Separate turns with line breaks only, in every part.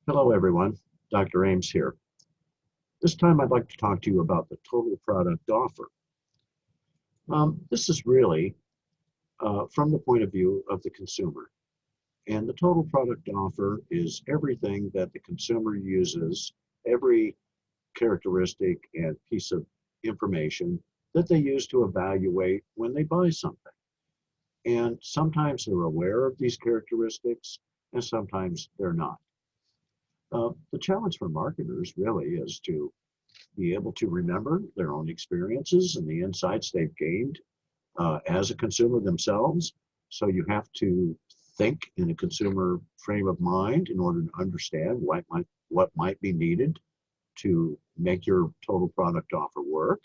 Hello, everyone. Dr. Ames here. This time I'd like to talk to you about the total product offer. This is really from the point of view of the consumer. And the total product offer is everything that the consumer uses, every characteristic and piece of information that they use to evaluate when they buy something. And sometimes they're aware of these characteristics, and sometimes they're not. The challenge for marketers really is to be able to remember their own experiences and the insights they've gained as a consumer themselves. So you have to think in a consumer frame of mind in order to understand what might be needed to make your total product offer work.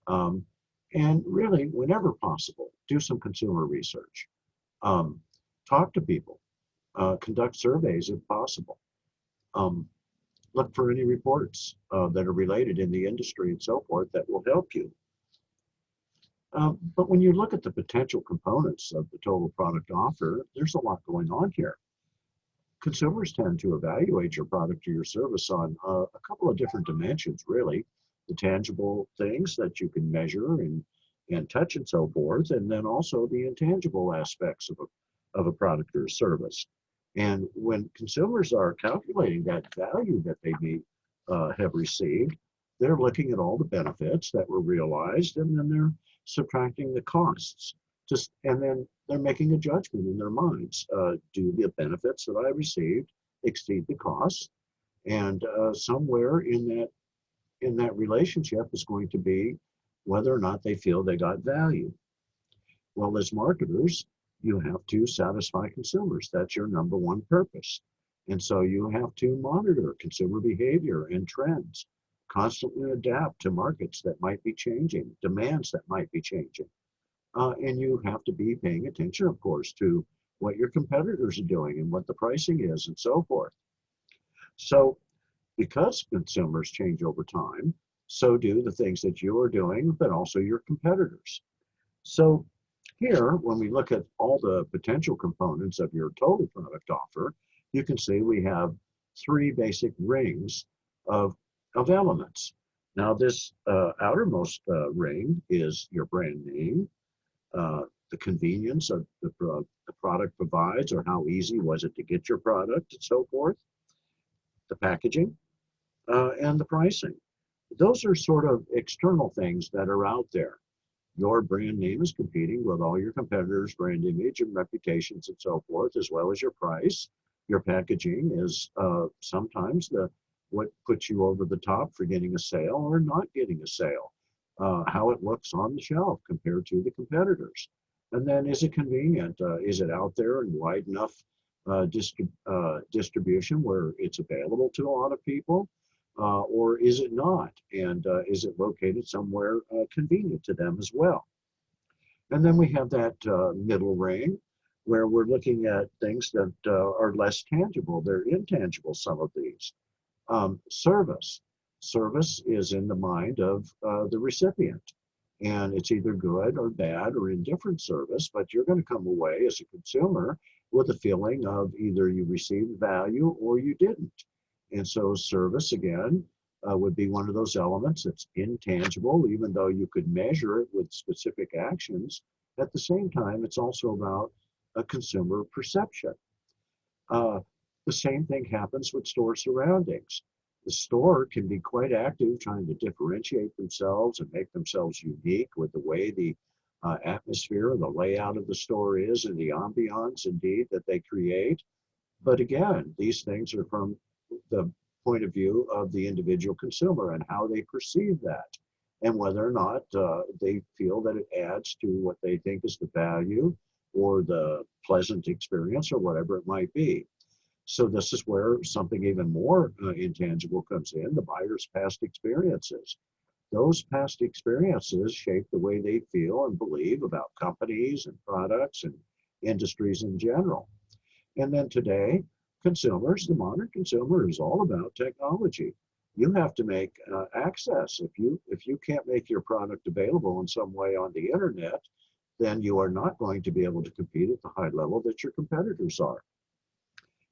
Um, and really, whenever possible, do some consumer research. Um, Talk to people, conduct surveys if possible. Um, Look for any reports that are related in the industry and so forth that will help you. But when you look at the potential components of the total product offer, there's a lot going on here. Consumers tend to evaluate your product or your service on a couple of different dimensions, really. The tangible things that you can measure and touch and so forth, and then also the intangible aspects of a product or a service. And when consumers are calculating that value that they may have received, they're looking at all the benefits that were realized, and then they're subtracting the costs. And then they're making a judgment in their minds. Do the benefits that I received exceed the costs? And somewhere in that relationship is going to be whether or not they feel they got value. Well, as marketers, you have to satisfy consumers. That's your number one purpose. And so you have to monitor consumer behavior and trends, constantly adapt to markets that might be changing, demands that might be changing. And you have to be paying attention, of course, to what your competitors are doing and what the pricing is and so forth. So because consumers change over time, so do the things that you are doing, but also your competitors. So here, when we look at all the potential components of your total product offer, you can see we have three basic rings of, of elements. Now, this outermost ring is your brand name, the convenience of the product provides, or how easy was it to get your product and so forth, the packaging, and the pricing. Those are sort of external things that are out there. Your brand name is competing with all your competitors' brand image and reputations and so forth, as well as your price. Your packaging is sometimes what puts you over the top for getting a sale or not getting a sale. How it looks on the shelf compared to the competitors. And then is it convenient? Is it out there and wide enough distribution where it's available to a lot of people? Or is it not? And is it located somewhere convenient to them as well? And then we have that middle ring where we're looking at things that are less tangible. They're intangible, some of these. Service. Service is in the mind of the recipient. And it's either good or bad or indifferent service, but you're going to come away as a consumer with a feeling of either you received value or you didn't. And so service, again, would be one of those elements that's intangible, even though you could measure it with specific actions. At the same time, it's also about a consumer perception. Uh, the same thing happens with store surroundings. The store can be quite active trying to differentiate themselves and make themselves unique with the way the atmosphere, the layout of the store is, and the ambiance, indeed, that they create. But again, these things are from the point of view of the individual consumer and how they perceive that, and whether or not they feel that it adds to what they think is the value or the pleasant experience or whatever it might be. So this is where something even more intangible comes in, the buyer's past experiences. Those past experiences shape the way they feel and believe about companies and products and industries in general. And then today, consumers, the modern consumer is all about technology. You have to make access. If you can't make your product available in some way on the internet, then you are not going to be able to compete at the high level that your competitors are.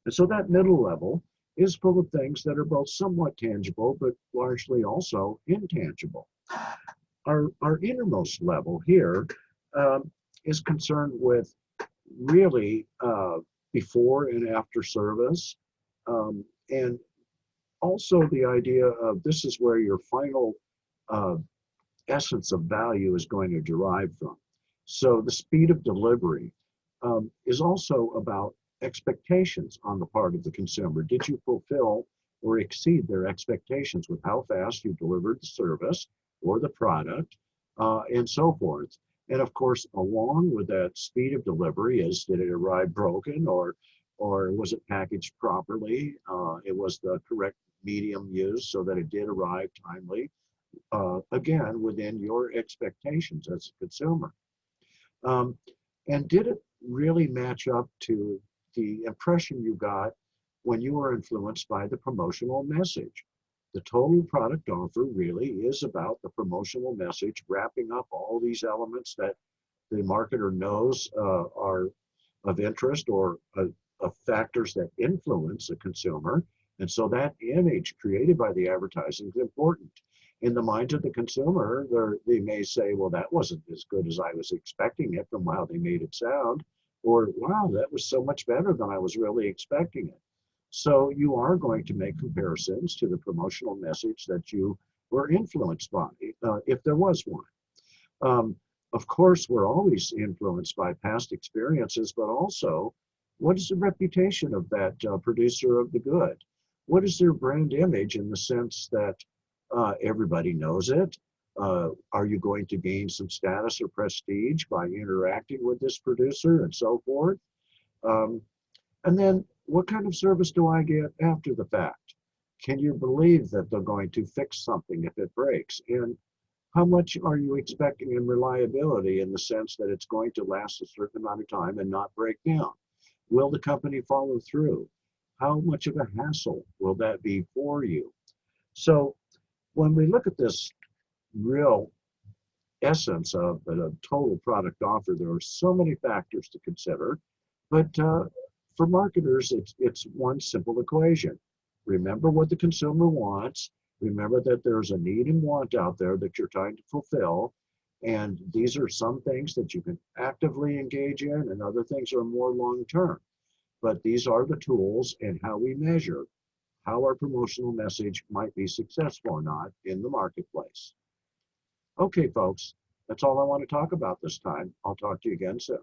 And so that middle level is full of things that are both somewhat tangible, but largely also intangible. Our innermost level here is concerned with really before and after service, and also the idea of this is where your final uh, essence of value is going to derive from. So the speed of delivery is also about expectations on the part of the consumer. Did you fulfill or exceed their expectations with how fast you delivered the service or the product, and so forth? And of course, along with that speed of delivery is, did it arrive broken, or was it packaged properly? It was the correct medium used so that it did arrive timely, again, within your expectations as a consumer. Um, and did it really match up to the impression you got when you were influenced by the promotional message? The total product offer really is about the promotional message, wrapping up all these elements that the marketer knows are of interest or of factors that influence a consumer. And so that image created by the advertising is important. In the minds of the consumer, they may say, well, that wasn't as good as I was expecting it from how they made it sound, or wow, that was so much better than I was really expecting it. So you are going to make comparisons to the promotional message that you were influenced by, if there was one. Um, of course, we're always influenced by past experiences, but also, what is the reputation of that producer of the good? What is their brand image in the sense that everybody knows it? Are you going to gain some status or prestige by interacting with this producer and so forth? Um, and then, what kind of service do I get after the fact? Can you believe that they're going to fix something if it breaks? And how much are you expecting in reliability in the sense that it's going to last a certain amount of time and not break down? Will the company follow through? How much of a hassle will that be for you? So when we look at this real essence of a total product offer, there are so many factors to consider, but for marketers, it's one simple equation. Remember what the consumer wants. Remember that there's a need and want out there that you're trying to fulfill. And these are some things that you can actively engage in, and other things are more long-term. But these are the tools and how we measure how our promotional message might be successful or not in the marketplace. Okay, folks, that's all I want to talk about this time. I'll talk to you again soon.